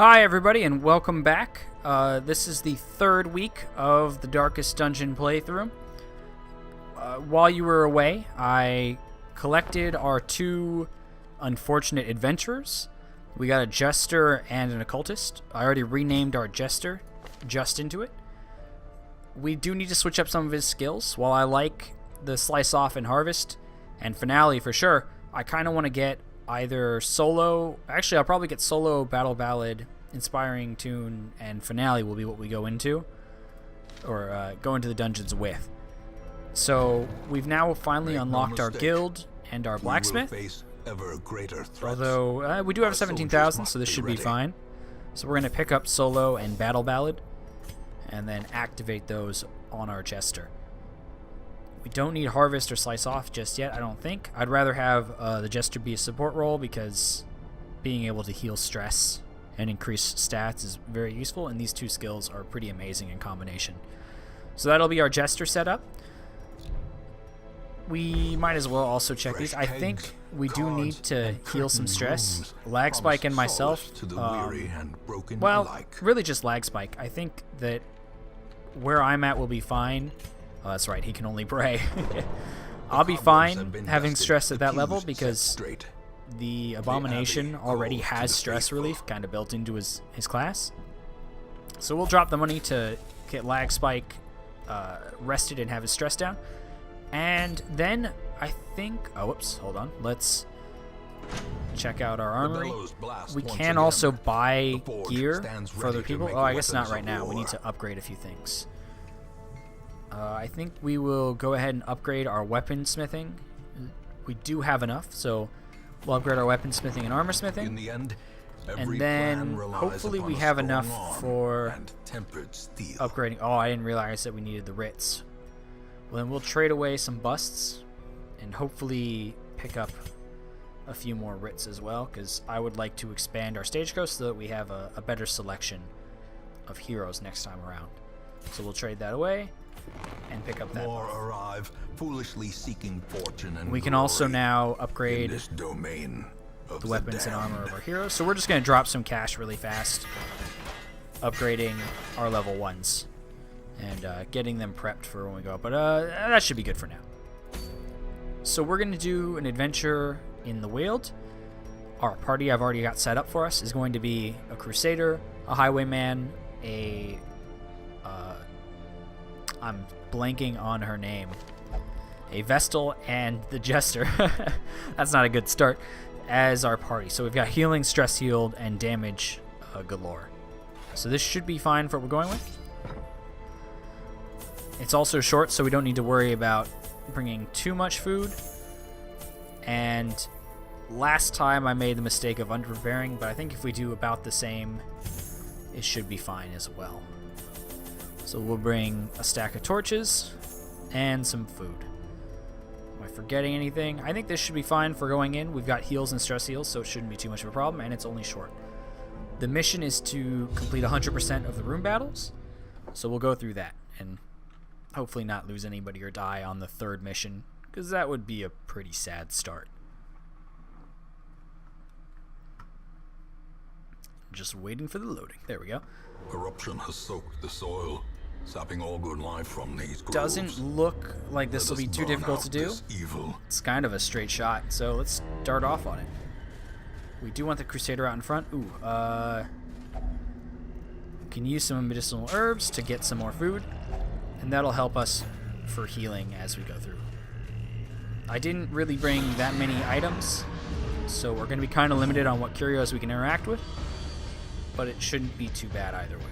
Hi everybody and welcome back. This is the third week of the Darkest Dungeon playthrough. While you were away, I collected our two unfortunate adventurers. We got a jester and an occultist. I already renamed our jester just into it. We do need to switch up some of his skills. While I like the slice off and harvest and finale for sure, I kind of want to get either solo, actually I'll probably get solo, battle ballad, inspiring tune, and finale will be what we go into, or go into the dungeons with. So we've now finally unlocked our guild and our blacksmith, although we do have 17,000, so this should be fine. So we're going to pick up solo and battle ballad and then activate those on our jester. We don't need harvest or slice off just yet, I don't think. I'd rather have the jester be a support role because being able to heal stress and increase stats is very useful, and these two skills are pretty amazing in combination. So that'll be our jester setup. We might as well also check these. I think we do need to heal some stress. Lag Spike and myself, well, really just Lag Spike. I think that where I'm at will be fine. Oh, that's right, he can only pray. I'll be fine having stress at that level because the Abomination already has stress relief kind of built into his class. So we'll drop the money to get Lag Spike rested and have his stress down. And then I think, oh whoops, hold on, let's check out our armory. We can also buy gear for other people. Oh, I guess not right now. We need to upgrade a few things. I think we will go ahead and upgrade our weaponsmithing. We do have enough, so we'll upgrade our weaponsmithing and armor smithing. In the end, and then hopefully we have enough for upgrading. Oh, I didn't realize that we needed the writs. Well, then we'll trade away some busts and hopefully pick up a few more writs as well, because I would like to expand our stagecoach so that we have a better selection of heroes next time around. So we'll trade that away and pick up that. More arrive, foolishly seeking fortune and we can also now upgrade this domain of the weapons and armor of our heroes. So we're just going to drop some cash really fast, upgrading our level 1s and getting them prepped for when we go. But that should be good for now. So we're going to do an adventure in the Weald. Our party I've already got set up for us is going to be a crusader, a highwayman, a I'm blanking on her name. A Vestal and the Jester. That's not a good start as our party. So we've got healing, stress healed, and damage galore. So this should be fine for what we're going with. It's also short, so we don't need to worry about bringing too much food. And last time I made the mistake of underpreparing, but I think if we do about the same, it should be fine as well. So we'll bring a stack of torches and some food. Am I forgetting anything? I think this should be fine for going in. We've got heals and stress heals, so it shouldn't be too much of a problem, and it's only short. The mission is to complete 100% of the room battles, so we'll go through that and hopefully not lose anybody or die on the third mission, because that would be a pretty sad start. Just waiting for the loading. There we go. Corruption has soaked the soil, sapping all good life from these groves. Doesn't look like this will be too difficult to do. It's kind of a straight shot, so let's start off on it. We do want the Crusader out in front. Ooh, can use some medicinal herbs to get some more food, and that'll help us for healing as we go through. I didn't really bring that many items, so we're going to be kind of limited on what curios we can interact with, but it shouldn't be too bad either way.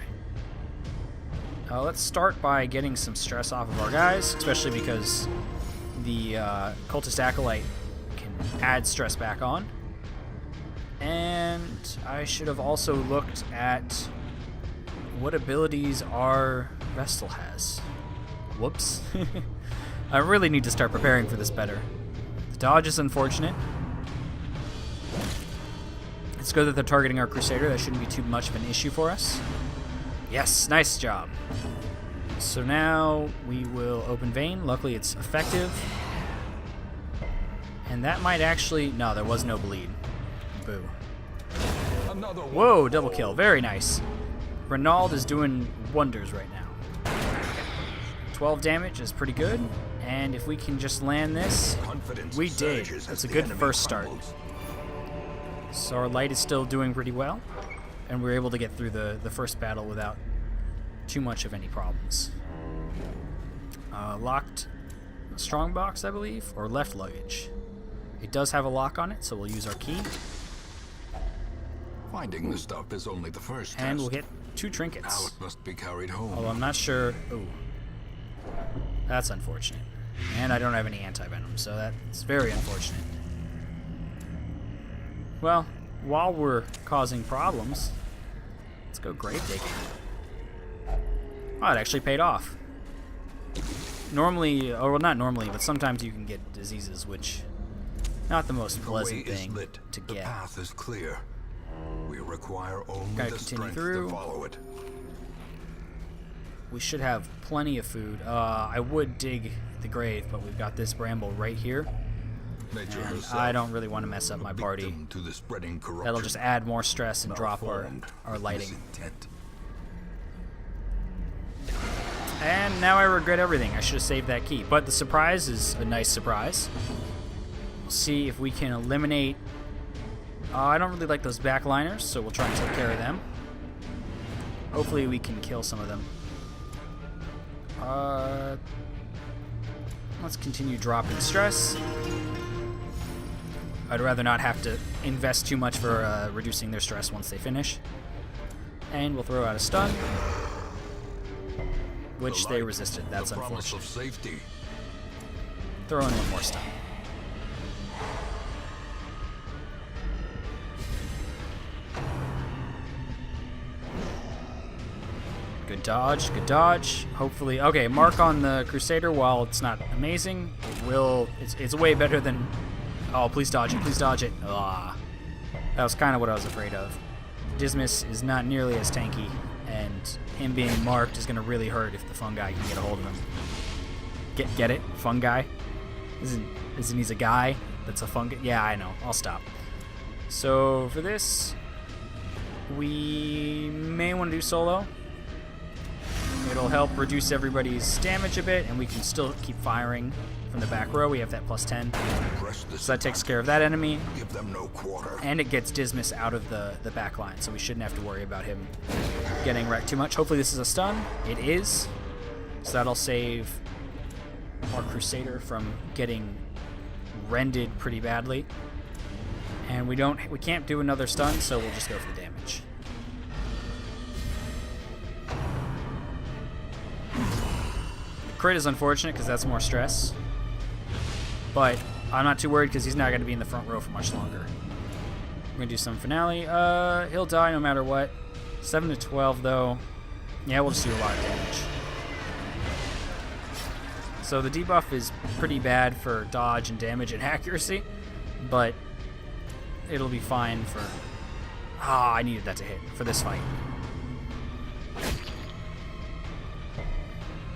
Let's start by getting some stress off of our guys, especially because the Cultist Acolyte can add stress back on. And I should have also looked at what abilities our Vestal has. Whoops. I really need to start preparing for this better. The dodge is unfortunate. It's good that they're targeting our Crusader. That shouldn't be too much of an issue for us. Yes, nice job. So now we will open Vein. Luckily it's effective. And that might actually... No, there was no bleed. Boo. Another one. Whoa, double kill. Very nice. Renaud is doing wonders right now. 12 damage is pretty good. And if we can just land this, we did. That's a good first start. So our light is still doing pretty well. And we're able to get through the first battle without too much of any problems. Locked strongbox, I believe, or left luggage. It does have a lock on it, so we'll use our key. Finding the stuff is only the first test. And we'll get 2 trinkets. Now it must be carried home. Although I'm not sure. Ooh. That's unfortunate. And I don't have any anti-venom, so that's very unfortunate. Well, while we're causing problems, let's go grave digging. Oh, it actually paid off. Normally, or well, not normally, but sometimes you can get diseases, which not the most pleasant thing to get. The path is clear. We require only Gotta the continue strength through. to follow it. We should have plenty of food. I would dig the grave, but we've got this bramble right here. Nature And herself, I don't really want to mess up my party. victim to the spreading corruption. That'll just add more stress and drop our lighting. Misintent. And now I regret everything. I should have saved that key. But the surprise is a nice surprise. We'll see if we can eliminate... I don't really like those backliners, so we'll try and take care of them. Hopefully we can kill some of them. Let's continue dropping stress. I'd rather not have to invest too much for reducing their stress once they finish. And we'll throw out a stun, which they resisted. That's the promise unfortunate. of safety. Throw in one more stun. Good dodge, good dodge. Hopefully, okay, mark on the Crusader. While it's not amazing, it will. It's way better than. Oh, please dodge it, please dodge it. Ah, that was kind of what I was afraid of. Dismas is not nearly as tanky, and him being marked is going to really hurt if the fungi can get a hold of him. Get it? Fungi? Isn't he's a guy that's a fungi? Yeah, I know. I'll stop. So for this, we may want to do solo. It'll help reduce everybody's damage a bit, and we can still keep firing from the back row. We have that plus 10. So that takes care of that enemy. Give them no quarter. And it gets Dismas out of the back line, so we shouldn't have to worry about him getting wrecked too much. Hopefully this is a stun. It is. So that'll save our Crusader from getting rended pretty badly. And we can't do another stun, so we'll just go for the damage. Crit is unfortunate because that's more stress, but I'm not too worried because he's not going to be in the front row for much longer. We're going to do some finale. He'll die no matter what. 7 to 12 though. Yeah, we'll just do a lot of damage. So the debuff is pretty bad for dodge and damage and accuracy, but it'll be fine for... I needed that to hit for this fight.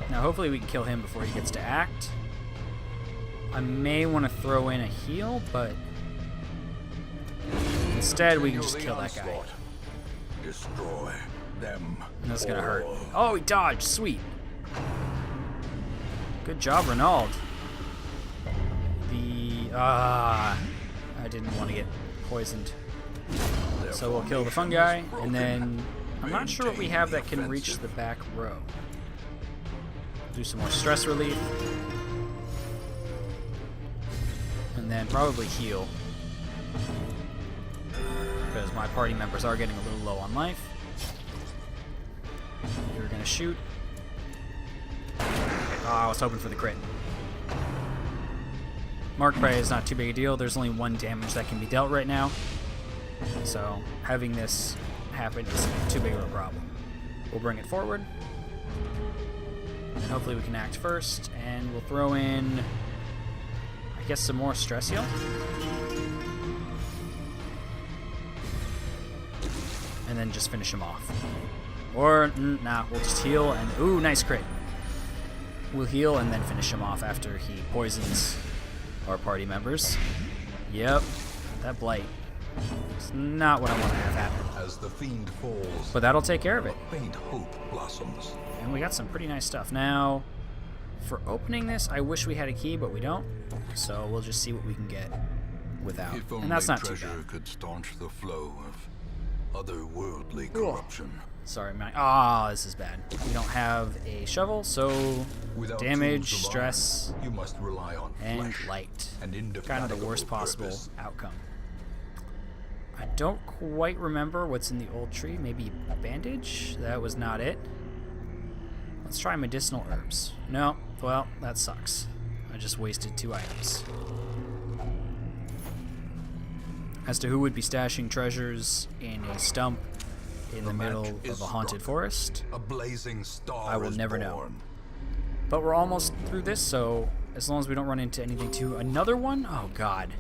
Now hopefully we can kill him before he gets to act. I may want to throw in a heal, but instead we can just kill that guy. Destroy them. And that's gonna hurt. Oh, he dodged, sweet. Good job, Renaud. I didn't want to get poisoned. So we'll kill the fungi, and then I'm not sure what we have that can reach the back row. Do some more stress relief. And then probably heal. Because my party members are getting a little low on life. You're gonna shoot. Oh, I was hoping for the crit. Mark Prey is not too big a deal. There's only 1 damage that can be dealt right now. So having this happen is too big of a problem. We'll bring it forward. And hopefully we can act first, and we'll throw in, I guess, some more stress heal. And then just finish him off. Or, nah, we'll just heal and, ooh, nice crit. We'll heal and then finish him off after he poisons our party members. Yep, that blight is not what I want to have happen. As the fiend falls, but that'll take care of it. a faint hope blossoms. And we got some pretty nice stuff. Now, for opening this, I wish we had a key, but we don't. So we'll just see what we can get without. If only And that's not too treasure bad. could staunch the flow of otherworldly corruption. Sorry, man. This is bad. We don't have a shovel, so Without damage, tools of stress, iron, you must rely on and flesh light. and Kind of the indefatigable worst possible purpose. outcome. I don't quite remember what's in the old tree. Maybe bandage? That was not it. Let's try medicinal herbs. No, well, that sucks. I just wasted 2 items. As to who would be stashing treasures in a stump in the middle of a haunted forest, A blazing star I will is never know. born. But we're almost through this, so as long as we don't run into anything too... Another one? Oh, God.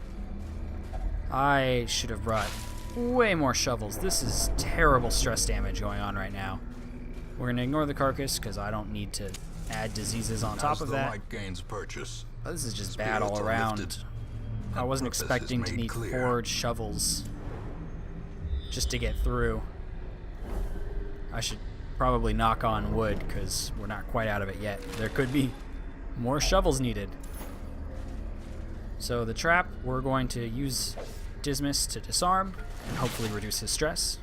I should have brought way more shovels. This is terrible stress damage going on right now. We're going to ignore the carcass because I don't need to add diseases on top As of the that. light gains purchase, This is just bad all spirits are around. lifted, I wasn't purpose is expecting to made need clear. 4 shovels just to get through. I should probably knock on wood because we're not quite out of it yet. There could be more shovels needed. So the trap, we're going to use Dismas to disarm and hopefully reduce his stress.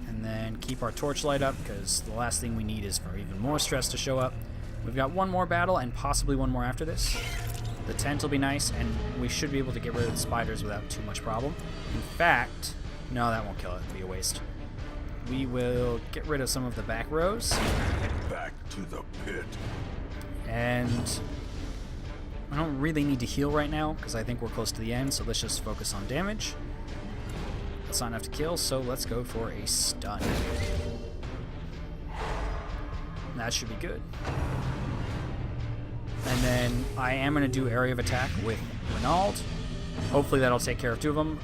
And then keep our torchlight up because the last thing we need is for even more stress to show up. We've got one more battle and possibly one more after this. The tent will be nice, and we should be able to get rid of the spiders without too much problem. In fact, no, that won't kill it. It'll be a waste. We will get rid of some of the back rows. Back to the pit. And I don't really need to heal right now because I think we're close to the end, so let's just focus on damage. That's not enough to kill, so let's go for a stun. That should be good. And then I am going to do area of attack with Renaud. Hopefully that'll take care of 2 of them.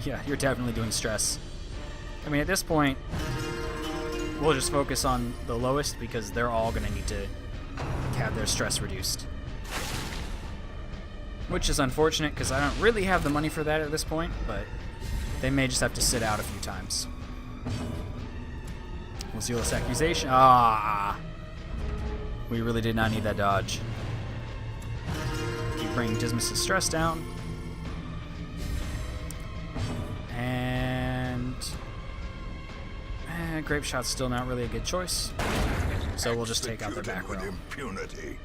Yeah, you're definitely doing stress. I mean, at this point, we'll just focus on the lowest because they're all going to need to have their stress reduced. Which is unfortunate because I don't really have the money for that at this point, but they may just have to sit out a few times. We'll seal this accusation. We really did not need that dodge. Keep bringing Dismas' stress down. And Grape Shot's still not really a good choice. So we'll just take out their back row. Executed with impunity.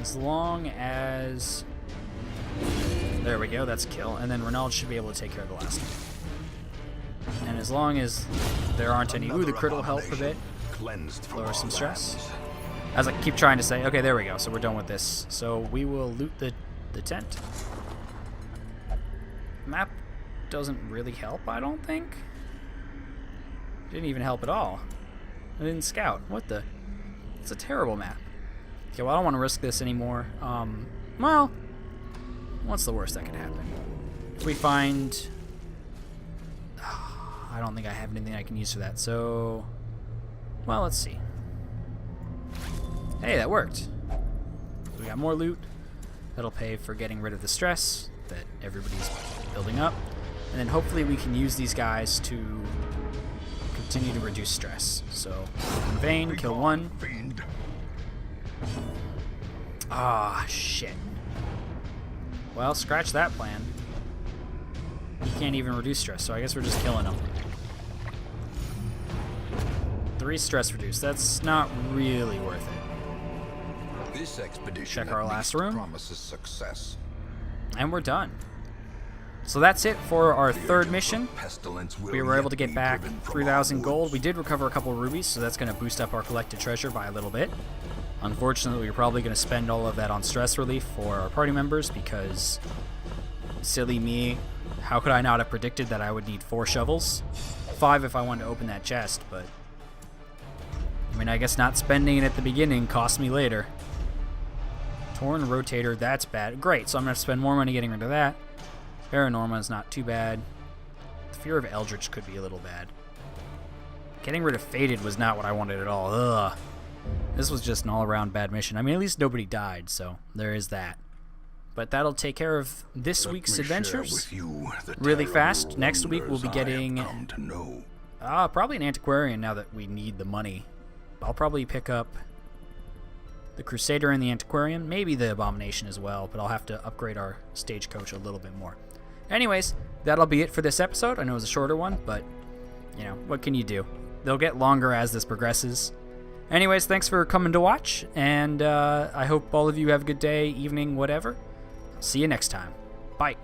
As long as... There we go, that's a kill. And then Renaud should be able to take care of the last one. And as long as there aren't any... Ooh, the crit will help a bit. Cleansed from Lower our some stress. lands. As I keep trying to say... Okay, there we go. So we're done with this. So we will loot the tent. Map doesn't really help, I don't think. Didn't even help at all. I didn't scout. What the... It's a terrible map. Okay, well, I don't want to risk this anymore. Well, what's the worst that could happen? If we find... I don't think I have anything I can use for that, so... Well, let's see. Hey, that worked. We got more loot. That'll pay for getting rid of the stress that everybody's building up. And then hopefully we can use these guys to continue to reduce stress. So, in vain, kill 1. Fiend. Shit. Well, scratch that plan. He can't even reduce stress, so I guess we're just killing him. 3 stress reduced. That's not really worth it. This expedition Check our at last least room. promises success. And we're done. So that's it for our third mission. Pestilence will We were able yet to get be back driven from 3,000 our gold. woods. We did recover a couple of rubies, so that's going to boost up our collected treasure by a little bit. Unfortunately, we're probably going to spend all of that on stress relief for our party members because, silly me, how could I not have predicted that I would need 4 shovels? 5 if I wanted to open that chest, but... I mean, I guess not spending it at the beginning cost me later. Torn Rotator, that's bad. Great, so I'm going to spend more money getting rid of that. Paranorma is not too bad. The Fear of Eldritch could be a little bad. Getting rid of Faded was not what I wanted at all. Ugh. This was just an all-around bad mission. I mean, at least nobody died, so there is that. But that'll take care of this week's adventures really fast. Next week we'll be getting probably an antiquarian now that we need the money. I'll probably pick up the Crusader and the Antiquarian, maybe the Abomination as well, but I'll have to upgrade our stagecoach a little bit more. Anyways, that'll be it for this episode. I know it was a shorter one, but, you know, what can you do? They'll get longer as this progresses. Anyways, thanks for coming to watch, and I hope all of you have a good day, evening, whatever. See you next time. Bye.